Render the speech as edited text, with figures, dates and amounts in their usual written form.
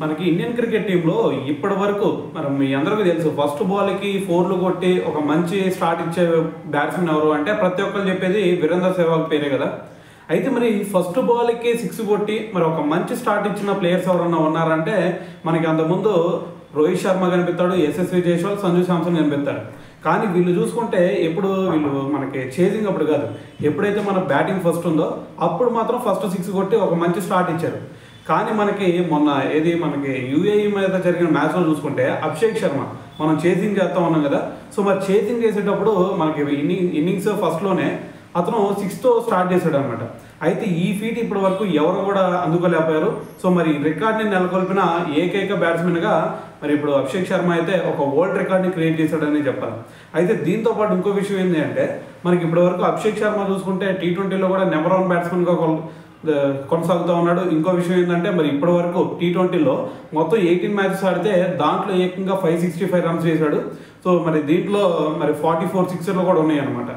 మనకి Indian cricket టీంలో ఇప్పటి వరకు మరి మీ అందరికీ తెలుసు ఫస్ట్ బాల్కి ఫోర్లు కొట్టి ఒక మంచి స్టార్ట్ ఇచ్చే బ్యాట్స్మెన్ ఎవరు అంటే ప్రతి ఒక్కరు చెప్పేది వీరేంద్ర సెహ్వాగ్ పేరే కదా. అయితే మరి ఫస్ట్ బాల్కి 6 కొట్టి మరి ఒక మంచి స్టార్ట్ ఇచ్చిన ప్లేయర్స్ ఎవరన్నా ఉన్నారంటే మనకి అంతకుముందు రోహిత్ శర్మ కనిపిస్తాడు, యశస్వి జైస్వాల్, సంజు శాంసన్ కనిపిస్తాడు. కానీ వీళ్ళు చూసుకుంటే ఎప్పుడు వీళ్ళు మనకి చేజింగ్ అప్పుడు కాదు, ఎప్పుడైతే మన బ్యాటింగ్ ఫస్ట్ ఉందో అప్పుడు మాత్రం ఫస్ట్ 6 కొట్టి ఒక మంచి స్టార్ట్ ఇచ్చారు. కానీ మనకి మొన్న మనకి యూఏఈ మీద జరిగిన మ్యాచ్లో చూసుకుంటే అభిషేక్ శర్మ మనం చేసింగ్ చేస్తా ఉన్నాం కదా. సో మరి చేసింగ్ చేసేటప్పుడు మనకి ఇన్నింగ్స్ ఫస్ట్లోనే అతను 6తో స్టార్ట్ చేశాడు అనమాట. అయితే ఈ ఫీట్ ఇప్పటి వరకు ఎవరు కూడా అందుకోలేకపోయారు. సో మరి రికార్డ్ని నెలకొల్పిన ఏకైక బ్యాట్స్మెన్గా మరి ఇప్పుడు అభిషేక్ శర్మ అయితే ఒక వరల్డ్ రికార్డ్ని క్రియేట్ చేశాడని చెప్పాలి. అయితే దీంతో పాటు ఇంకో విషయం ఏంటి అంటే మనకి ఇప్పటి వరకు అభిషేక్ శర్మ చూసుకుంటే T20లో కూడా నెంబర్ 1 బ్యాట్స్మెన్గా కొనసాగుతూ ఉన్నాడు. ఇంకో విషయం ఏంటంటే మరి ఇప్పటి వరకు T20లో మొత్తం 18 మ్యాచెస్ ఆడితే దాంట్లో ఏకంగా 565 రన్స్ చేశాడు. సో మరి దీంట్లో మరి 44 సిక్సర్లు కూడా ఉన్నాయి అనమాట.